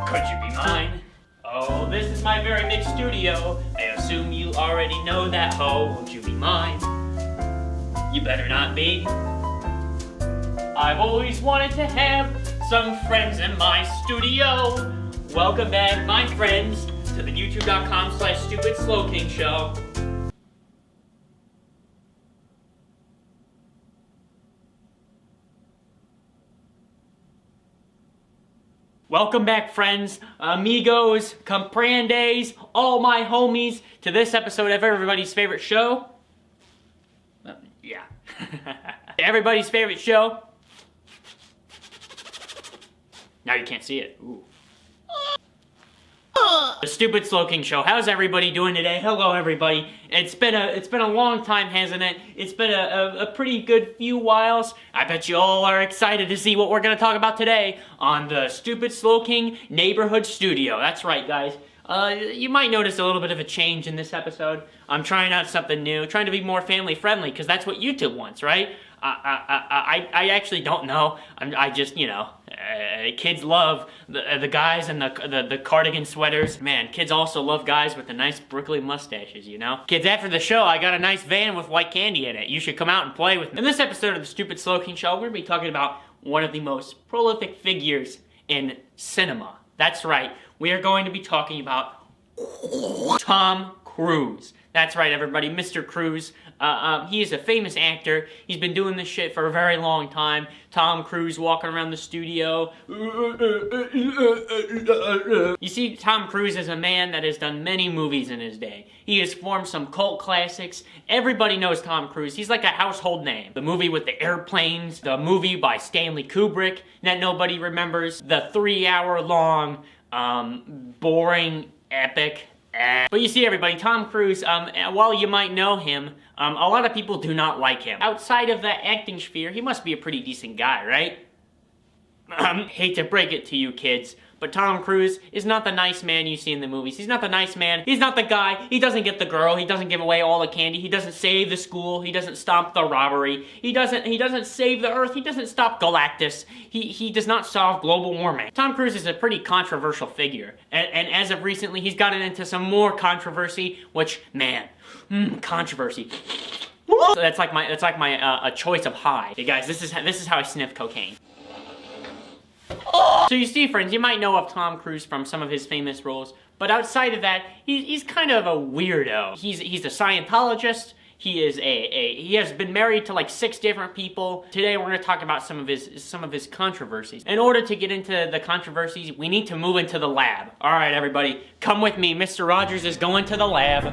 Could you be mine? Oh, this is my very big studio. I assume you already know that, ho. Won't you be mine? You better not be. I've always wanted to have some friends in my studio. Welcome back, my friends, to the youtube.com/Stupid Slowking Show. Welcome back, friends, amigos, comprendes, all my homies, to this episode of everybody's favorite show. Yeah. Everybody's favorite show. Now you can't see it. Ooh. The Stupid Slowking Show. How's everybody doing today? Hello, everybody. It's been a long time, hasn't it? It's been a pretty good few whiles. I bet you all are excited to see what we're gonna talk about today on the Stupid Slowking Neighborhood Studio. That's right, guys. You might notice a little bit of a change in this episode. I'm trying out something new, trying to be more family friendly, because that's what YouTube wants, right? I actually don't know. I just, you know, kids love the guys in the cardigan sweaters. Man, kids also love guys with the nice prickly mustaches, you know? Kids, after the show, I got a nice van with white candy in it. You should come out and play with me. In this episode of the Stupid Slowking Show, we're gonna be talking about one of the most prolific figures in cinema. That's right, we are going to be talking about Tom Cruise. That's right, everybody, Mr. Cruise. He is a famous actor. He's been doing this shit for a very long time. Tom Cruise walking around the studio. You see, Tom Cruise is a man that has done many movies in his day. He has formed some cult classics. Everybody knows Tom Cruise. He's like a household name. The movie with the airplanes, the movie by Stanley Kubrick that nobody remembers, the 3-hour-long, boring, epic. But you see, everybody, Tom Cruise, while you might know him, a lot of people do not like him. Outside of that acting sphere, he must be a pretty decent guy, right? Hate to break it to you kids, but Tom Cruise is not the nice man you see in the movies. He's not the nice man. He's not the guy. He doesn't get the girl. He doesn't give away all the candy. He doesn't save the school. He doesn't stop the robbery. He doesn't save the Earth. He doesn't stop Galactus. He does not solve global warming. Tom Cruise is a pretty controversial figure, and as of recently, he's gotten into some more controversy. Which, man, controversy. That's like my choice of high. Hey guys, this is how I sniff cocaine. So you see, friends, you might know of Tom Cruise from some of his famous roles, but outside of that, he's kind of a weirdo. He's a Scientologist. He has been married to like 6 different people. Today we're going to talk about some of his controversies. In order to get into the controversies, we need to move into the lab. All right, everybody, come with me. Mr. Rogers is going to the lab.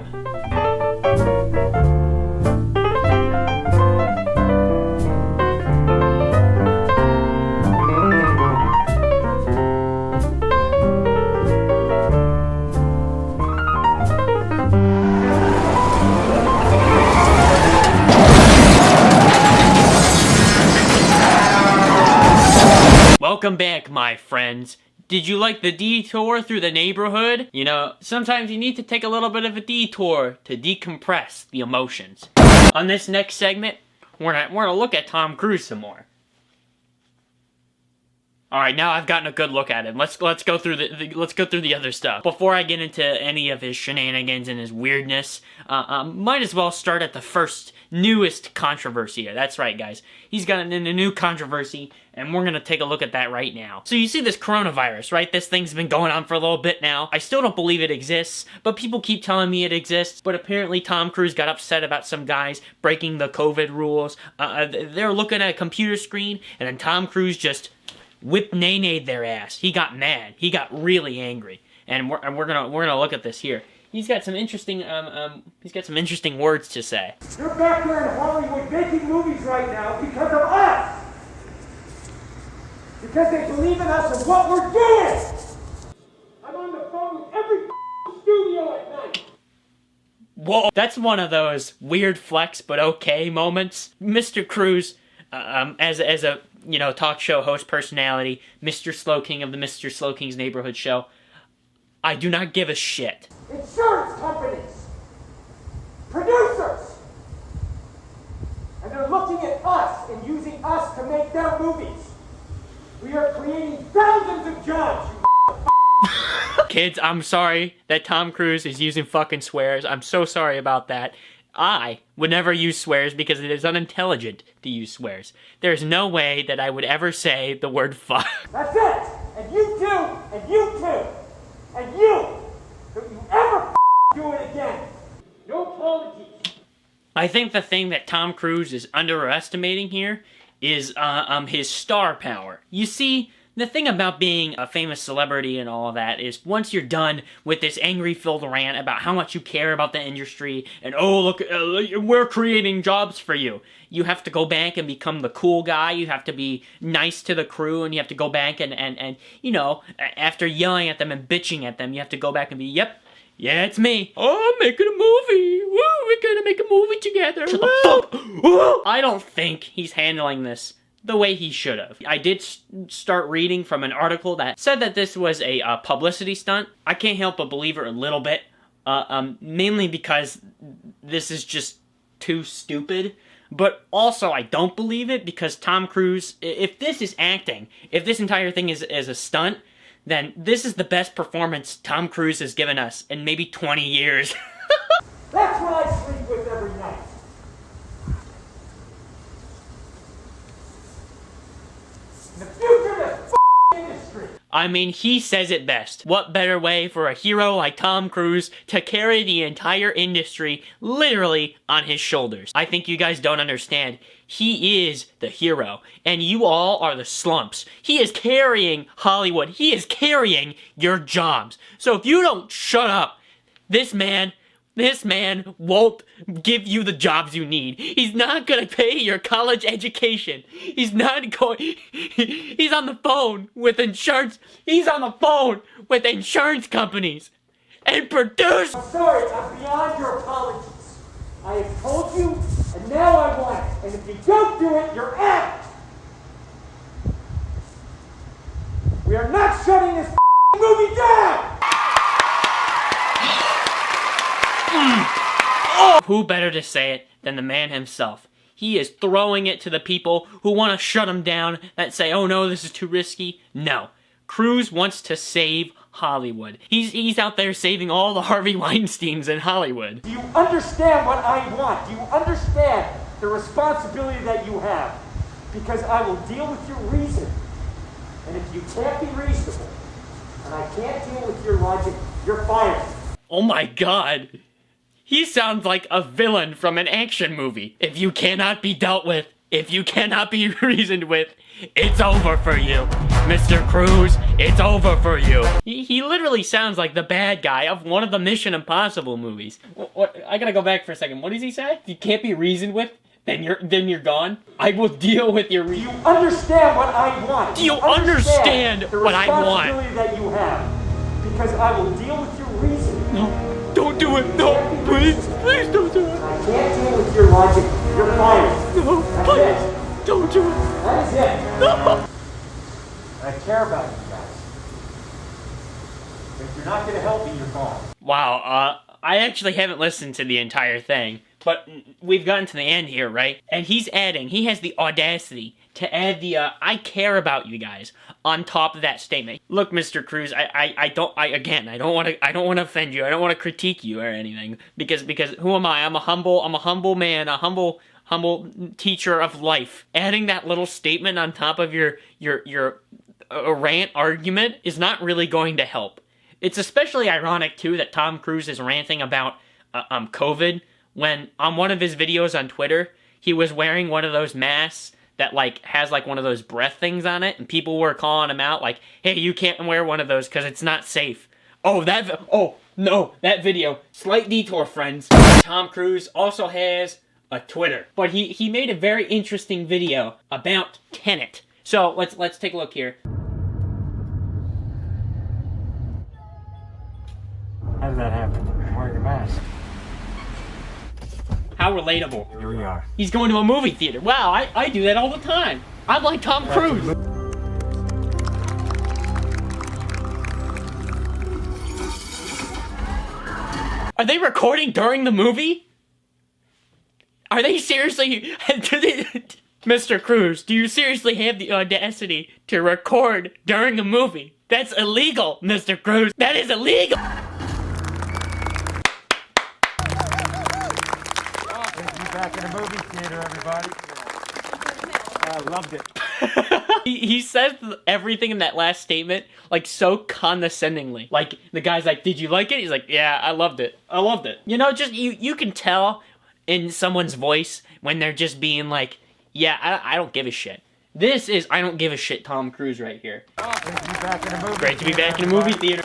Welcome back, my friends. Did you like the detour through the neighborhood? You know, sometimes you need to take a little bit of a detour to decompress the emotions. On this next segment, we're gonna look at Tom Cruise some more. All right, now I've gotten a good look at him. Let's go through the other stuff. Before I get into any of his shenanigans and his weirdness, might as well start at the newest controversy. That's right, guys. He's gotten in a new controversy, and we're gonna take a look at that right now. So you see this coronavirus, right? This thing's been going on for a little bit now. I still don't believe it exists, but people keep telling me it exists. But apparently Tom Cruise got upset about some guys breaking the COVID rules. They're looking at a computer screen, and then Tom Cruise just whip nay-nayed their ass. He got mad. He got really angry. And we're gonna look at this here. He's got some interesting words to say. You're back there in Hollywood making movies right now because of us. Because they believe in us and what we're doing. I'm on the phone with every studio at night. Whoa, that's one of those weird flex but okay moments. Mr. Cruise, as a talk show host personality, Mr. Slowking of the Mr. Slowking's Neighborhood Show, I do not give a shit. Insurance companies, producers, and they're looking at us and using us to make their movies. We are creating thousands of jobs, you Kids, I'm sorry that Tom Cruise is using fucking swears. I'm so sorry about that. I would never use swears because it is unintelligent to use swears. There's no way that I would ever say the word fuck. That's it! And you too! And you too! And you! Don't you ever do it again! No apologies! I think the thing that Tom Cruise is underestimating here is his star power. You see, the thing about being a famous celebrity and all of that is once you're done with this angry-filled rant about how much you care about the industry and, oh, look, we're creating jobs for you, you have to go back and become the cool guy. You have to be nice to the crew, and you have to go back and you know, after yelling at them and bitching at them, you have to go back and be, yep, yeah, it's me. Oh, I'm making a movie. Woo, we're gonna make a movie together. Shut the fuck. I don't think he's handling this the way he should have. I did start reading from an article that said that this was a publicity stunt. I can't help but believe it a little bit, mainly because this is just too stupid. But also, I don't believe it because Tom Cruise, if this is acting, if this entire thing is a stunt, then this is the best performance Tom Cruise has given us in maybe 20 years. That's what I sleep with every night. The future of this industry. I mean, he says it best. What better way for a hero like Tom Cruise to carry the entire industry literally on his shoulders? I think you guys don't understand. He is the hero, and you all are the slumps. He is carrying Hollywood. He is carrying your jobs. So if you don't shut up, this man won't give you the jobs you need. He's not gonna pay your college education. He's not going... He's on the phone with insurance... He's on the phone with insurance companies and produce... I'm sorry, I'm beyond your apologies. I have told you, and now I want it. And if you don't do it, you're out! We are not shutting this movie down! Oh, who better to say it than the man himself? He is throwing it to the people who want to shut him down, that say, oh no, this is too risky. No. Cruise wants to save Hollywood. He's out there saving all the Harvey Weinsteins in Hollywood. Do you understand what I want? Do you understand the responsibility that you have? Because I will deal with your reason. And if you can't be reasonable, and I can't deal with your logic, you're fired. Oh my god. He sounds like a villain from an action movie. If you cannot be dealt with, if you cannot be reasoned with, it's over for you. Mr. Cruise, it's over for you. He literally sounds like the bad guy of one of the Mission Impossible movies. What? I gotta go back for a second. What does he say? If you can't be reasoned with, then you're gone. I will deal with your Do you understand what I want? Do you understand what I want? The responsibility that you have. Because I will deal with your reason. No. Don't do it! No! Please! Please don't do it! I can't deal with your logic. You're fired. No! That's Please! it. Don't do it! That is it. No! I care about you guys. If you're not going to help me, you're gone. Wow, I actually haven't listened to the entire thing, but we've gotten to the end here, right? And he has the audacity to add the, I care about you guys on top of that statement. Look, Mr. Cruise, I don't want to offend you. I don't want to critique you or anything, because who am I? I'm a humble man, a humble teacher of life. Adding that little statement on top of your rant argument is not really going to help. It's especially ironic, too, that Tom Cruise is ranting about COVID when on one of his videos on Twitter, he was wearing one of those masks that, like, has, like, one of those breath things on it, and people were calling him out, like, hey, you can't wear one of those because it's not safe. Oh, no, that video. Slight detour, friends. Tom Cruise also has a Twitter, but he made a very interesting video about Tenet. So, let's take a look here. How did that happen? I'm wearing a mask. How relatable. Here we are. He's going to a movie theater. Wow, I do that all the time. I'm like Tom Cruise. Are they recording during the movie? Are they seriously... Mr. Cruz, do you seriously have the audacity to record during a movie? That's illegal, Mr. Cruz. That is illegal! Great to be back in a movie theater, everybody. I loved it. He says everything in that last statement, like, so condescendingly. Like, the guy's like, did you like it? He's like, yeah, I loved it. I loved it. You know, just, you can tell in someone's voice when they're just being like, yeah, I don't give a shit. This is I don't give a shit Tom Cruise right here. Great to be back in a movie Great to be back in a movie theater.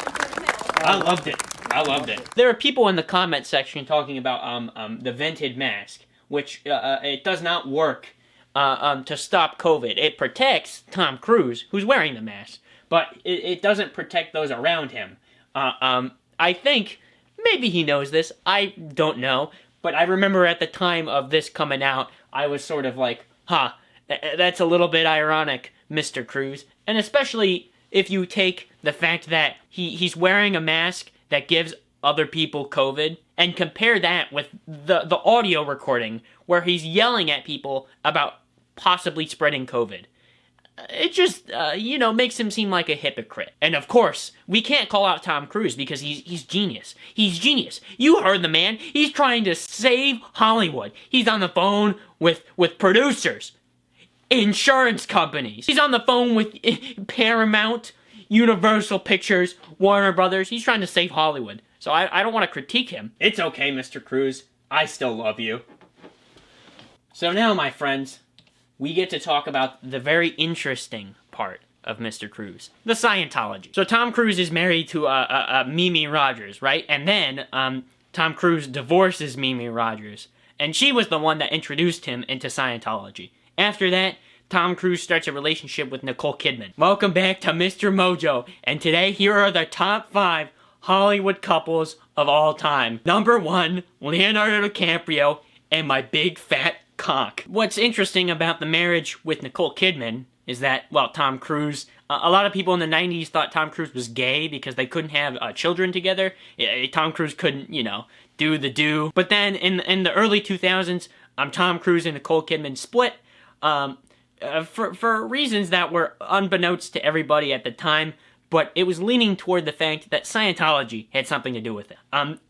I loved it. I loved it. There are people in the comment section talking about the vented mask, which it does not work to stop COVID. It protects Tom Cruise, who's wearing the mask, but it doesn't protect those around him. I think maybe he knows this. I don't know. But I remember at the time of this coming out, I was sort of like, huh, that's a little bit ironic, Mr. Cruz. And especially if you take the fact that he's wearing a mask that gives other people COVID, and compare that with the audio recording where he's yelling at people about possibly spreading COVID. It just, makes him seem like a hypocrite. And of course, we can't call out Tom Cruise because he's genius. He's genius. You heard the man. He's trying to save Hollywood. He's on the phone with producers, insurance companies. He's on the phone with Paramount, Universal Pictures, Warner Brothers. He's trying to save Hollywood. So I don't want to critique him. It's okay, Mr. Cruz. I still love you. So now, my friends, we get to talk about the very interesting part of Mr. Cruz, the Scientology. So Tom Cruise is married to Mimi Rogers, right? And then Tom Cruise divorces Mimi Rogers, and she was the one that introduced him into Scientology. After that, Tom Cruise starts a relationship with Nicole Kidman. Welcome back to Mr. Mojo, and today here are the top 5 Hollywood couples of all time. Number 1, Leonardo DiCaprio and my big fat cock. What's interesting about the marriage with Nicole Kidman is that, well, Tom Cruise, a lot of people in the 90s thought Tom Cruise was gay because they couldn't have children together. Tom Cruise couldn't, do the do. But then in the early 2000s, Tom Cruise and Nicole Kidman split for reasons that were unbeknownst to everybody at the time. But it was leaning toward the fact that Scientology had something to do with it.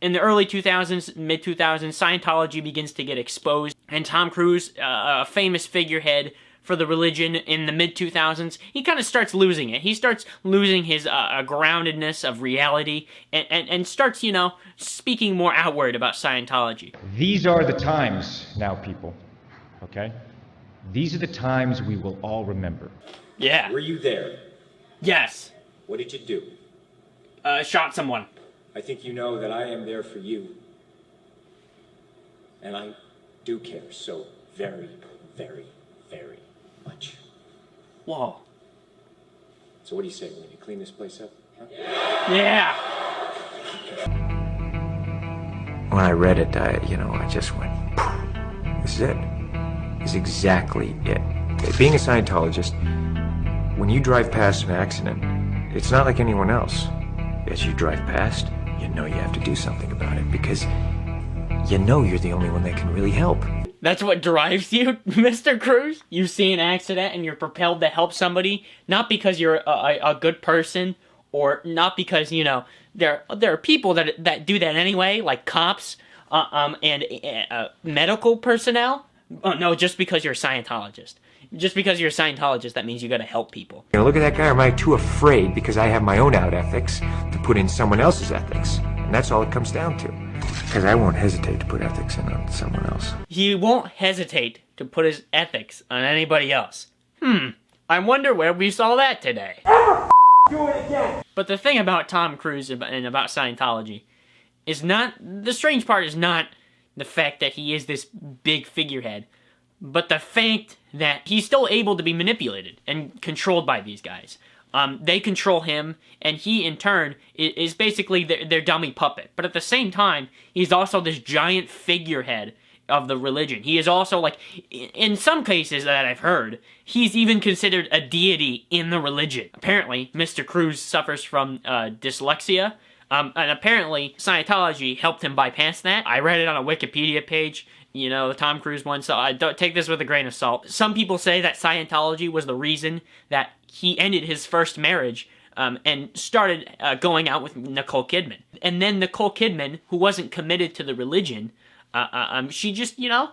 In the early 2000s, mid-2000s, Scientology begins to get exposed, and Tom Cruise, a famous figurehead for the religion in the mid-2000s, he kind of starts losing it. He starts losing his groundedness of reality, and starts, speaking more outward about Scientology. These are the times now, people, okay? These are the times we will all remember. Yeah. Were you there? Yes. What did you do? Shot someone. I think you know that I am there for you. And I do care so very, very, very much. Whoa. So what do you say? When you clean this place up? Huh? Yeah. When I read it, I just went, poof. This is it. This is exactly it. Being a Scientologist, when you drive past an accident, it's not like anyone else. As you drive past, you know you have to do something about it because you know you're the only one that can really help. That's what drives you, Mr. Cruz? You see an accident and you're propelled to help somebody, not because you're a good person, or not because, there are people that do that anyway, like cops and medical personnel. Oh, no, just because you're a Scientologist. Just because you're a Scientologist, that means you gotta help people. Look at that guy, or am I too afraid because I have my own out ethics to put in someone else's ethics? And that's all it comes down to. Because I won't hesitate to put ethics in on someone else. He won't hesitate to put his ethics on anybody else. I wonder where we saw that today. Do it again! But the thing about Tom Cruise and about Scientology is not, the strange part is not the fact that he is this big figurehead, but the fact that he's still able to be manipulated and controlled by these guys. They control him, and he, in turn, is basically their dummy puppet. But at the same time, he's also this giant figurehead of the religion. He is also, like, in some cases that I've heard, he's even considered a deity in the religion. Apparently, Mr. Cruz suffers from dyslexia, and apparently Scientology helped him bypass that. I read it on a Wikipedia page. You know, the Tom Cruise one, so I don't take this with a grain of salt. Some people say that Scientology was the reason that he ended his first marriage and started going out with Nicole Kidman. And then Nicole Kidman, who wasn't committed to the religion, she just, you know,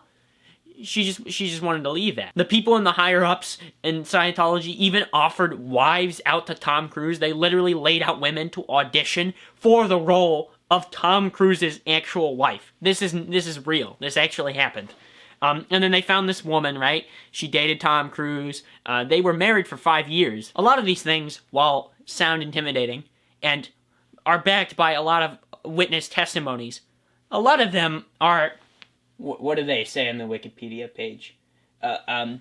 she just wanted to leave that. The people in the higher-ups in Scientology even offered wives out to Tom Cruise. They literally laid out women to audition for the role of Tom Cruise's actual wife. This is real. This actually happened. And then they found this woman, right? She dated Tom Cruise. They were married for 5 years. A lot of these things, while sound intimidating and are backed by a lot of witness testimonies, a lot of them are, what do they say on the Wikipedia page?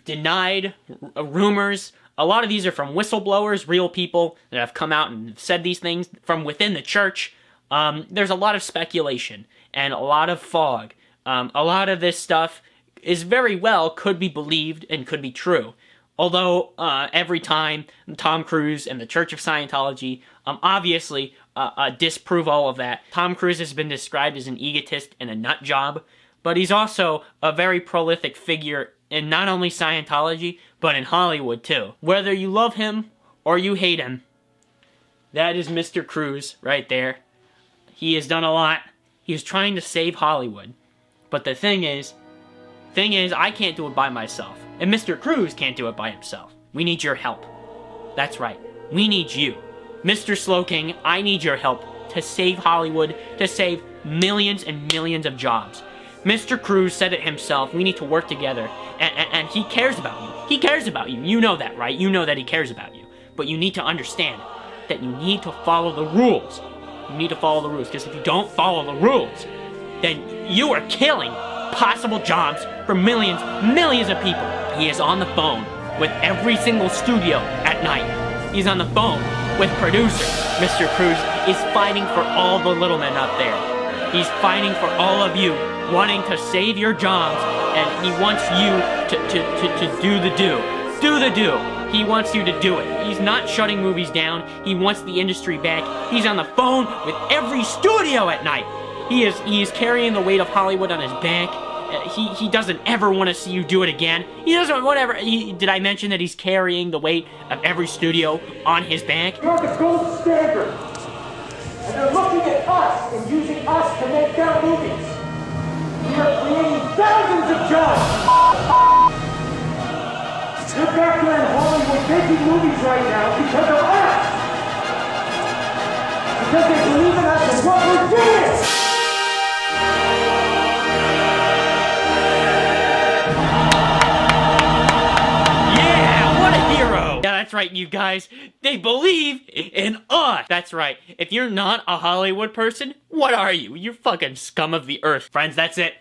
Denied, rumors. A lot of these are from whistleblowers, real people that have come out and said these things from within the church. There's a lot of speculation and a lot of fog. A lot of this stuff is very well could be believed and could be true. Although every time Tom Cruise and the Church of Scientology obviously disprove all of that. Tom Cruise has been described as an egotist and a nut job, but he's also a very prolific figure in not only Scientology, but in Hollywood too. Whether you love him or you hate him, that is Mr. Cruise right there. He has done a lot. He is trying to save Hollywood. But the thing is, I can't do it by myself. And Mr. Cruise can't do it by himself. We need your help. That's right. We need you. Mr. Slowking, I need your help to save Hollywood, to save millions and millions of jobs. Mr. Cruise said it himself. We need to work together. And he cares about you. He cares about you. You know that, right? You know that he cares about you. But you need to understand that you need to follow the rules. You need to follow the rules, because if you don't follow the rules, then you are killing possible jobs for millions of people. He is on the phone with every single studio at night. He's on the phone with producers. Mr. Cruise is fighting for all the little men up there. He's fighting for all of you, wanting to save your jobs, and he wants you to do the do. Do the do. He wants you to do it. He's not shutting movies down. He wants the industry back. He's on the phone with every studio at night. He is carrying the weight of Hollywood on his back. He doesn't ever want to see you do it again. He doesn't, whatever. Did I mention that he's carrying the weight of every studio on his back? You're the gold standard. And they're looking at us and using us to make their movies. We are creating thousands of jobs. They're back there in Hollywood making movies right now because of us. Because they believe in us and what we're doing. Yeah, what a hero. Yeah, that's right, you guys. They believe in us. That's right. If you're not a Hollywood person, what are you? You're fucking scum of the earth. Friends, that's it.